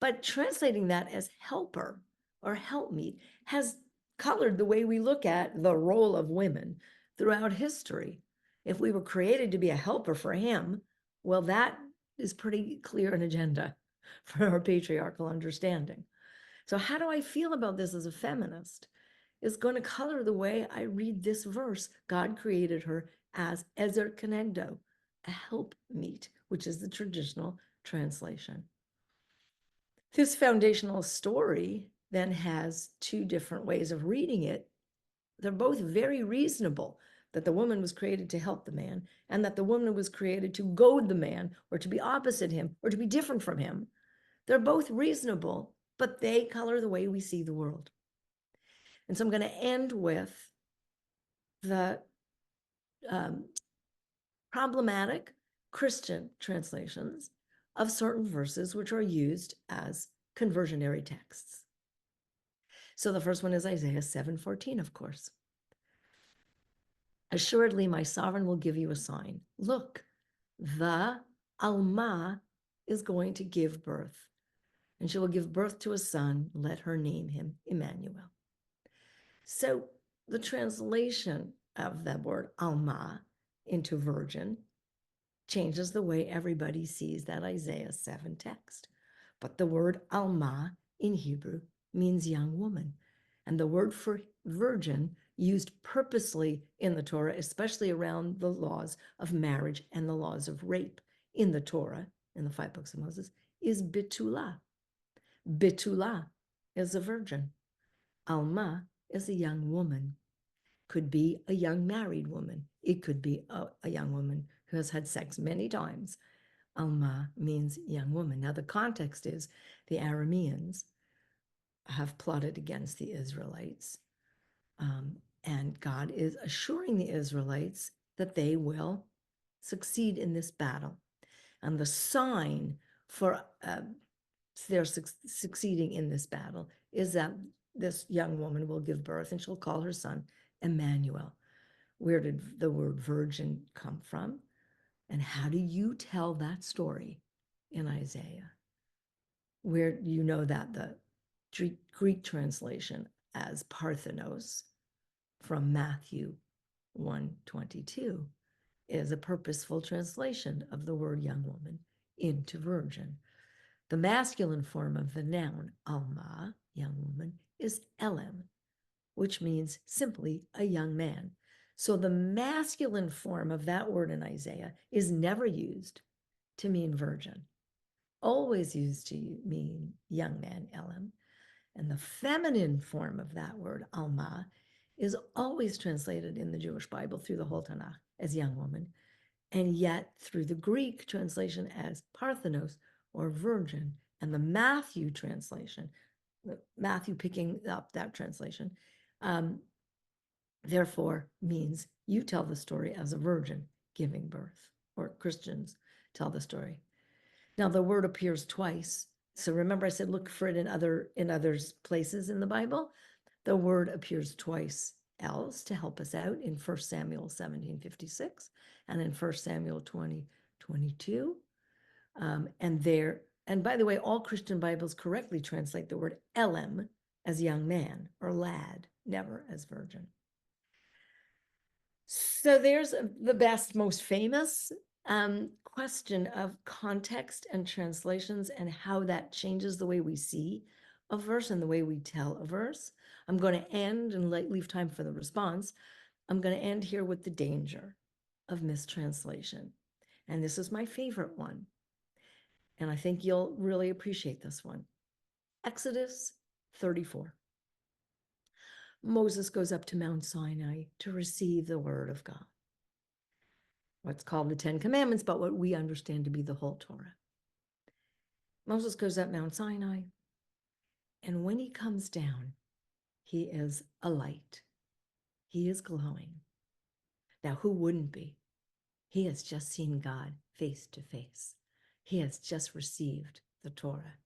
Speaker 3: But translating that as helper or helpmeet has colored the way we look at the role of women throughout history. If we were created to be a helper for him, well, that is pretty clear an agenda for our patriarchal understanding. So how do I feel about this as a feminist? Is going to color the way I read this verse. God created her as Ezer Kenegdo, a helpmeet, which is the traditional translation. This foundational story then has two different ways of reading it. They're both very reasonable, that the woman was created to help the man, and that the woman was created to goad the man, or to be opposite him, or to be different from him. They're both reasonable, but they color the way we see the world. And so I'm going to end with the problematic Christian translations of certain verses which are used as conversionary texts. So the first one is Isaiah 7:14, of course. Assuredly, my sovereign will give you a sign. Look, the Alma is going to give birth. and she will give birth to a son. Let her name him Emmanuel. So the translation of that word Alma into virgin changes the way everybody sees that Isaiah 7 text. But the word Alma in Hebrew means young woman. And the word for virgin, used purposely in the Torah, especially around the laws of marriage and the laws of rape in the Torah, in the 5 books of Moses, is Bitulah. Bitulah is a virgin. Alma is a young woman. Could be a young married woman. It could be a young woman who has had sex many times. Alma means young woman. Now, the context is the Arameans have plotted against the Israelites. And God is assuring the Israelites that they will succeed in this battle. And the sign for their succeeding in this battle is that this young woman will give birth and she'll call her son Emmanuel. Where did the word virgin come from? And how do you tell that story in Isaiah? Where you know that the Greek translation as Parthenos from Matthew 1:22 is a purposeful translation of the word young woman into virgin. The masculine form of the noun Alma, young woman, is Elam, which means simply a young man. So the masculine form of that word in Isaiah is never used to mean virgin, always used to mean young man, Elam. And the feminine form of that word, Alma, is always translated in the Jewish Bible through the whole Tanakh as young woman, and yet through the Greek translation as Parthenos or virgin, and the Matthew translation, Matthew picking up that translation, therefore means you tell the story as a virgin giving birth, or Christians tell the story. Now the word appears twice. So remember I said look for it in other places in the Bible. The word appears twice else to help us out in 1 Samuel 17:56 and in 1 Samuel 20:22. And by the way, all Christian Bibles correctly translate the word Elam as young man or lad, never as virgin. So there's the best, most famous question of context and translations and how that changes the way we see a verse and the way we tell a verse. I'm going to end and leave time for the response. I'm going to end here with the danger of mistranslation. And this is my favorite one. And I think you'll really appreciate this one. Exodus 34. Moses goes up to Mount Sinai to receive the word of God. What's called the 10 Commandments, but what we understand to be the whole Torah. Moses goes up Mount Sinai, and when he comes down, he is a light. He is glowing. Now, who wouldn't be? He has just seen God face to face. He has just received the Torah.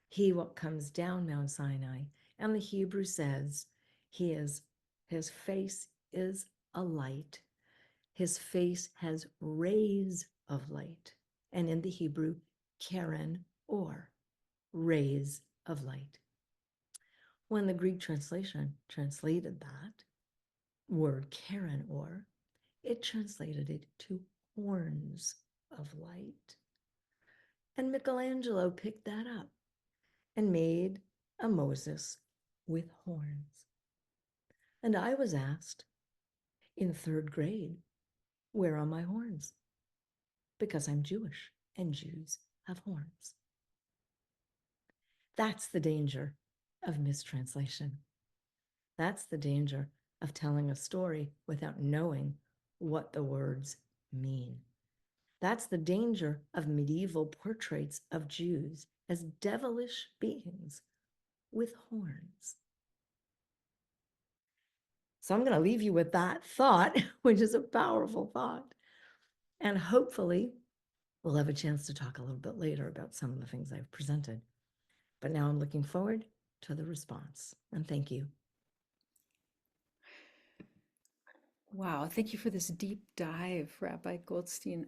Speaker 3: He what comes down Mount Sinai, and the Hebrew says his face is a light. His face has rays of light. And in the Hebrew, keren or, rays of light. When the Greek translation translated that word keren or, it translated it to horns of light. And Michelangelo picked that up and made a Moses with horns. And I was asked in 3rd grade, where are my horns? Because I'm Jewish and Jews have horns. That's the danger of mistranslation. That's the danger of telling a story without knowing what the words mean. That's the danger of medieval portraits of Jews as devilish beings with horns. So I'm going to leave you with that thought, which is a powerful thought. And hopefully we'll have a chance to talk a little bit later about some of the things I've presented. But now I'm looking forward to the response. And thank you.
Speaker 2: Wow, thank you for this deep dive, Rabbi Goldstein.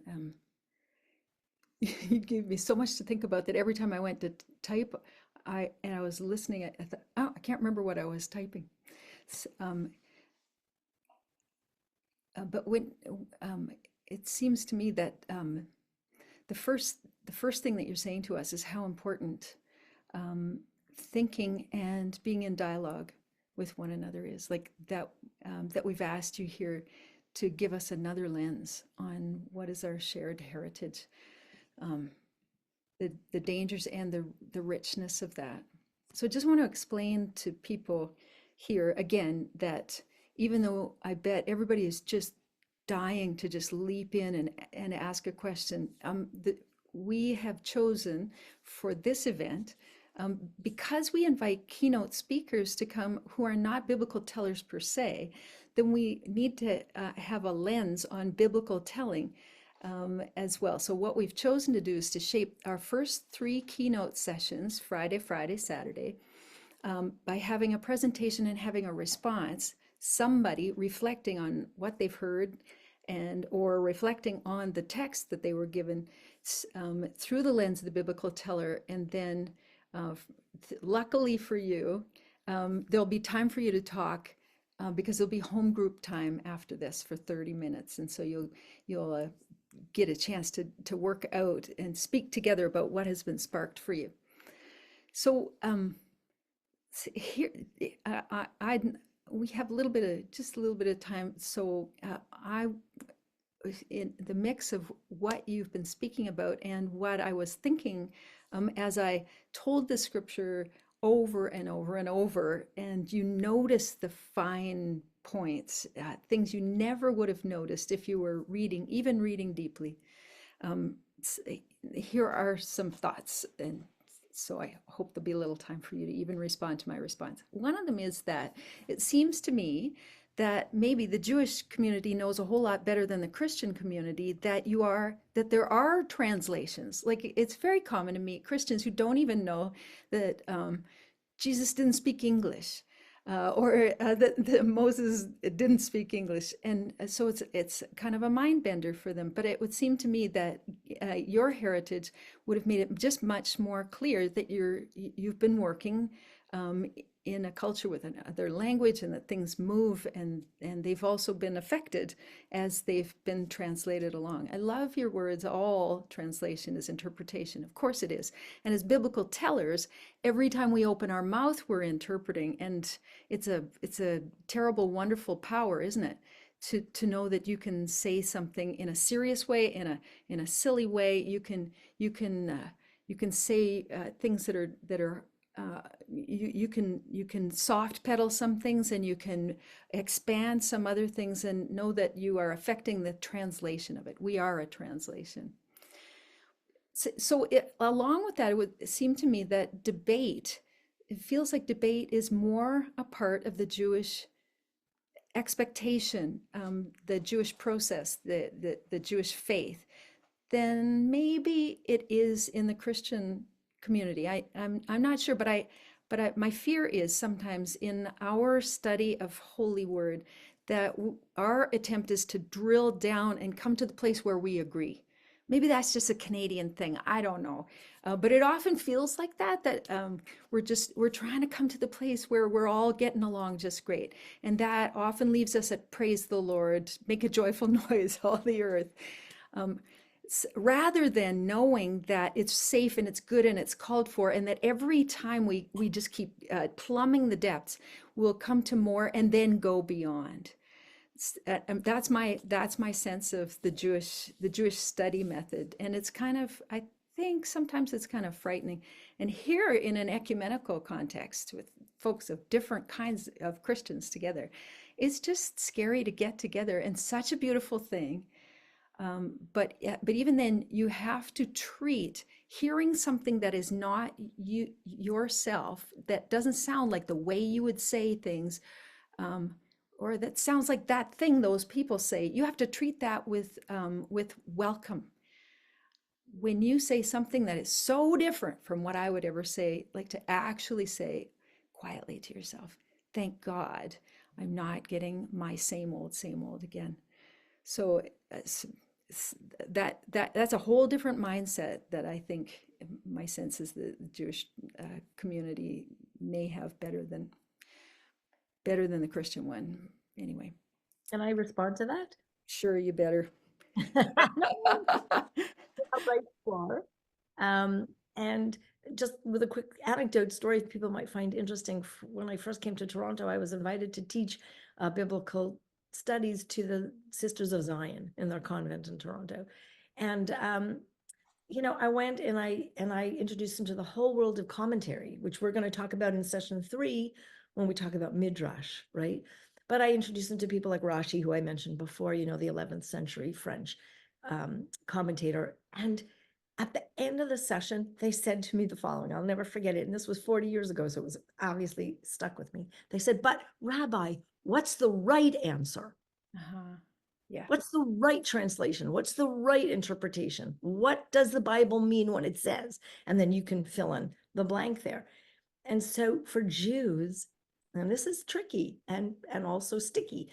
Speaker 2: you gave me so much to think about that every time I went to type, I was listening, I thought, oh, I can't remember what I was typing. But when it seems to me that the first thing that you're saying to us is how important thinking and being in dialogue with one another is, like that that we've asked you here to give us another lens on what is our shared heritage, the dangers and the richness of that. So I just want to explain to people here again that even though I bet everybody is just dying to just leap in and ask a question, we have chosen for this event, because we invite keynote speakers to come who are not biblical tellers per se, then we need to have a lens on biblical telling as well. So what we've chosen to do is to shape our first 3 keynote sessions, Friday, Saturday, by having a presentation and having a response, somebody reflecting on what they've heard and or reflecting on the text that they were given through the lens of the biblical teller. And then luckily for you, there'll be time for you to talk because there'll be home group time after this for 30 minutes. And so you'll get a chance to work out and speak together about what has been sparked for you. So here, we have just a little bit of time. So in the mix of what you've been speaking about and what I was thinking as I told the scripture over and over and over, and you notice the fine points, things you never would have noticed if you were even reading deeply. Here are some thoughts, and so I hope there'll be a little time for you to even respond to my response. One of them is that it seems to me that maybe the Jewish community knows a whole lot better than the Christian community that there are translations. Like, it's very common to meet Christians who don't even know that Jesus didn't speak English, or that Moses didn't speak English, and so it's kind of a mind bender for them. But it would seem to me that your heritage would have made it just much more clear that you've been working in a culture with another language, and that things move, and they've also been affected as they've been translated along. I love your words. All translation is interpretation. Of course it is. And as biblical tellers, every time we open our mouth, we're interpreting. And it's a terrible, wonderful power, isn't it? To know that you can say something in a serious way, in a silly way. You can say things that are you can soft pedal some things, and you can expand some other things, and know that you are affecting the translation of it. We are a translation. So along with that, it would seem to me that it feels like debate is more a part of the Jewish expectation, the Jewish process, the Jewish faith, than maybe it is in the Christian community. I'm not sure, but my fear is sometimes in our study of Holy Word that our attempt is to drill down and come to the place where we agree. Maybe that's just a Canadian thing. I don't know, but it often feels like that we're trying to come to the place where we're all getting along just great, and that often leaves us at praise the Lord, make a joyful noise, all the earth. Rather than knowing that it's safe and it's good and it's called for, and that every time we just keep plumbing the depths, we'll come to more and then go beyond. That's my sense of the Jewish study method, and it's kind of, I think sometimes it's kind of frightening. And here in an ecumenical context with folks of different kinds of Christians together, it's just scary to get together, and such a beautiful thing. But even then, you have to treat hearing something that is not you yourself, that doesn't sound like the way you would say things, or that sounds like that thing those people say. You have to treat that with welcome. When you say something that is so different from what I would ever say, like to actually say quietly to yourself, "Thank God, I'm not getting my same old again." So that's a whole different mindset that I think my sense is the Jewish community may have better than the Christian one. Anyway,
Speaker 3: Can I respond to that?
Speaker 2: sure, you better.
Speaker 3: Right for. And just with a quick anecdote story people might find interesting. When I first came to Toronto, I was invited to teach biblical studies to the Sisters of Zion in their convent in Toronto. And I went and I introduced them to the whole world of commentary, which we're going to talk about in session 3 when we talk about Midrash, right? But I introduced them to people like Rashi, who I mentioned before, the 11th century French commentator. And at the end of the session, they said to me the following, I'll never forget it. And this was 40 years ago, so it was obviously stuck with me. They said, but Rabbi, what's the right answer?
Speaker 2: Yeah.
Speaker 3: What's the right translation? What's the right interpretation? What does the Bible mean when it says? And then you can fill in the blank there. And so for Jews, and this is tricky and also sticky,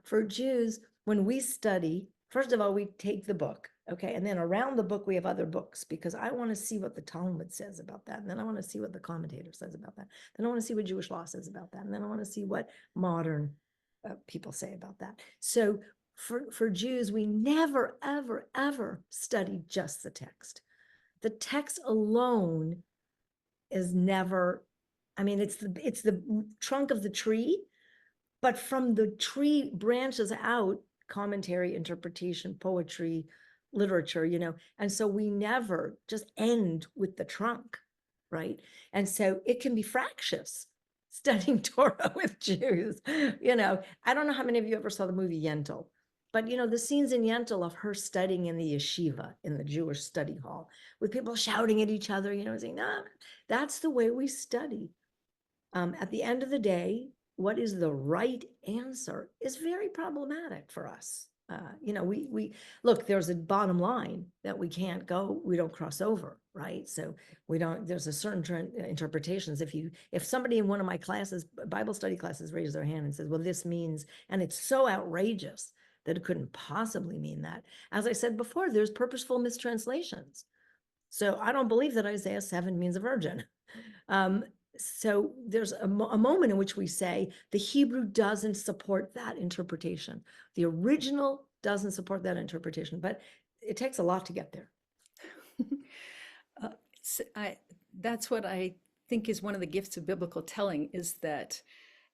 Speaker 3: for Jews, when we study, first of all, we take the book, okay? And then around the book, we have other books, because I want to see what the Talmud says about that. And then I want to see what the commentator says about that. Then I want to see what Jewish law says about that. And then I want to see what modern people say about that. So for Jews, we never, ever, ever study just the text. The text alone is never, it's the trunk of the tree, but from the tree branches out commentary, interpretation, poetry, literature, and so we never just end with the trunk, right? And so it can be fractious studying Torah with Jews. I don't know how many of you ever saw the movie Yentl, but the scenes in Yentl of her studying in the yeshiva, in the Jewish study hall, with people shouting at each other, saying, no, that's the way we study. At the end of the day, what is the right answer is very problematic for us. We look, there's a bottom line that we don't cross over, right? So there's a certain interpretations. If somebody in one of my classes, Bible study classes, raises their hand and says, well, this means, and it's so outrageous that it couldn't possibly mean that. As I said before, there's purposeful mistranslations. So I don't believe that Isaiah 7 means a virgin. So there's a moment in which we say the Hebrew doesn't support that interpretation. The original doesn't support that interpretation, but it takes a lot to get there.
Speaker 2: That's what I think is one of the gifts of biblical telling, is that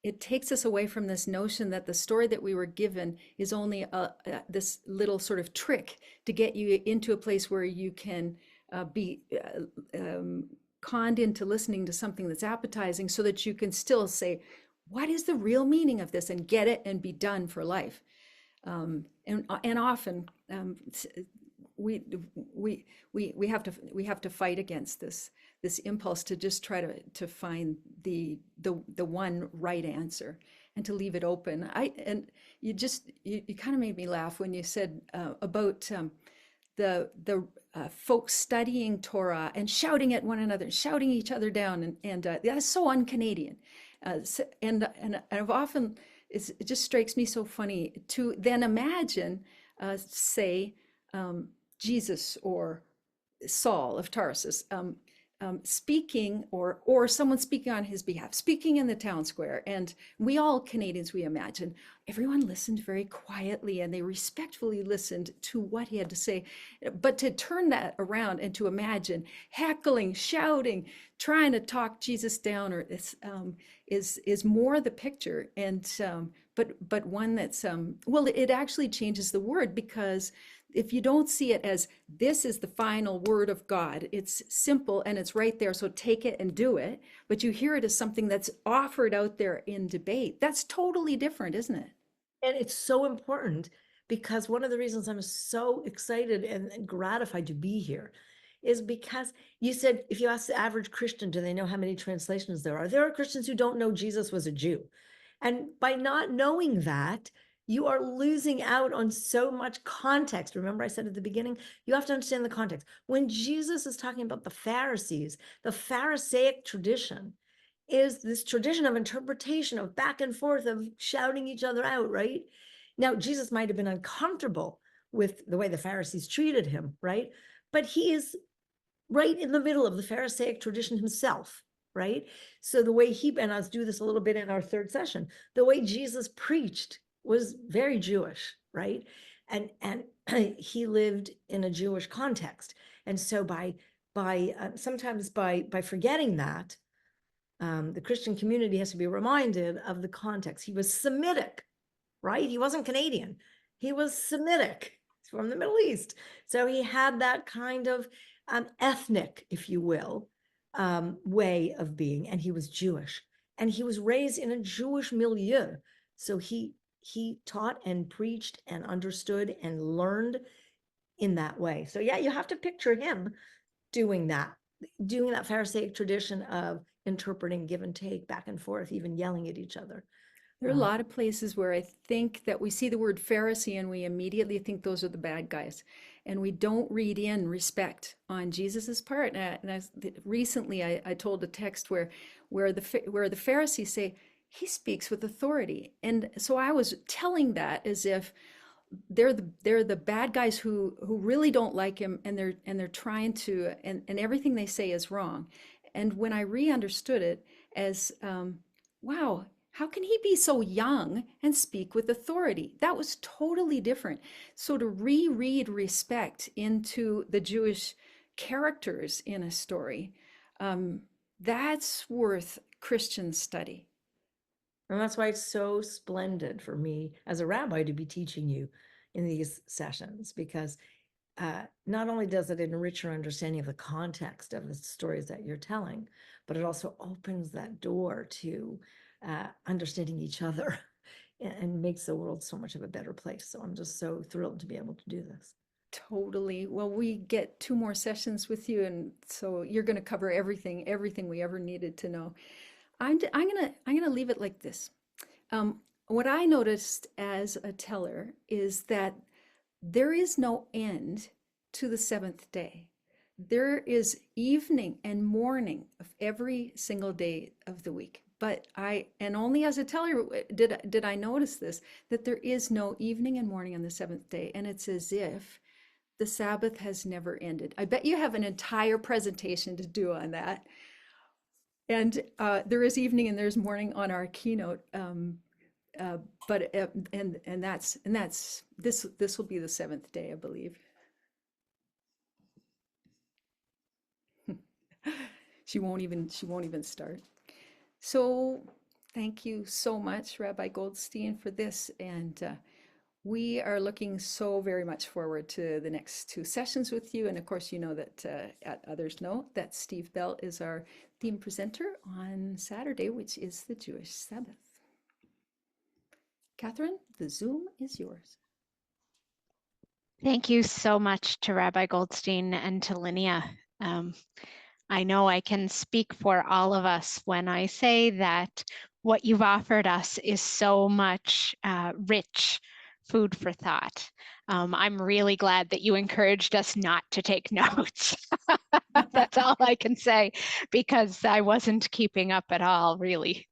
Speaker 2: it takes us away from this notion that the story that we were given is only this little sort of trick to get you into a place where you can be conned into listening to something that's appetizing, so that you can still say, what is the real meaning of this, and get it and be done for life. And often we have to fight against this impulse to just try to find the one right answer, and to leave it open. You kind of made me laugh when you said about the folks studying Torah and shouting at one another, shouting each other down, and that's so un-Canadian. And I've often, it just strikes me so funny to then imagine, say, Jesus or Saul of Tarsus speaking, or someone speaking on his behalf, speaking in the town square. And we all Canadians, we imagine, everyone listened very quietly and they respectfully listened to what he had to say. But to turn that around and to imagine heckling, shouting, trying to talk Jesus down, or is more the picture. And but one that's well, it actually changes the word, because if you don't see it as this is the final word of God, it's simple and it's right there, so take it and do it, but you hear it as something that's offered out there in debate, that's totally different, isn't it?
Speaker 3: And it's so important, because one of the reasons I'm so excited and gratified to be here is because you said, if you ask the average Christian, do they know how many translations there are? There are Christians who don't know Jesus was a Jew. And by not knowing that, you are losing out on so much context. Remember, I said at the beginning, you have to understand the context. When Jesus is talking about the Pharisees, the Pharisaic tradition is this tradition of interpretation, of back and forth, of shouting each other out, right? Now, Jesus might have been uncomfortable with the way the Pharisees treated him, right? But he is right in the middle of the Pharisaic tradition himself, right? So the way he, and I'll do this a little bit in our third session, the way Jesus preached was very Jewish, right? And he lived in a Jewish context. And so sometimes by forgetting that, the Christian community has to be reminded of the context. He was Semitic, right? He wasn't Canadian. He was Semitic. He's from the Middle East. So he had that kind of ethnic, if you will, way of being, and he was Jewish. And he was raised in a Jewish milieu. So he taught and preached and understood and learned in that way. So yeah, you have to picture him doing that Pharisaic tradition of interpreting, give and take, back and forth, even yelling at each other.
Speaker 2: There are a lot of places where I think that we see the word Pharisee and we immediately think those are the bad guys. And we don't read in respect on Jesus's part. Recently I told a text where the Pharisees say, he speaks with authority. And so I was telling that as if they're the bad guys who really don't like him, and they're trying to, and everything they say is wrong. And when I re-understood it as, wow, how can he be so young and speak with authority? That was totally different. So to reread respect into the Jewish characters in a story, that's worth Christian study.
Speaker 3: And that's why it's so splendid for me as a rabbi to be teaching you in these sessions, because not only does it enrich your understanding of the context of the stories that you're telling, but it also opens that door to understanding each other and makes the world so much of a better place. So I'm just so thrilled to be able to do this.
Speaker 2: Totally. Well, we get 2 more sessions with you, and so you're going to cover everything we ever needed to know. I'm gonna leave it like this. What I noticed as a teller is that there is no end to the 7th day. There is evening and morning of every single day of the week. But and only as a teller did I notice this, that there is no evening and morning on the 7th day. And it's as if the Sabbath has never ended. I bet you have an entire presentation to do on that. And there is evening and there's morning on our keynote, but this will be the 7th day, I believe. She won't even start. So thank you so much, Rabbi Goldstein, for this, and we are looking so very much forward to the next 2 sessions with you. And of course, you know that others know that Steve Bell is our theme presenter on Saturday, which is the Jewish Sabbath. Catherine, the Zoom is yours.
Speaker 1: Thank you so much to Rabbi Goldstein and to Linnea. I know I can speak for all of us when I say that what you've offered us is so much rich food for thought. I'm really glad that you encouraged us not to take notes. That's all I can say, because I wasn't keeping up at all, really.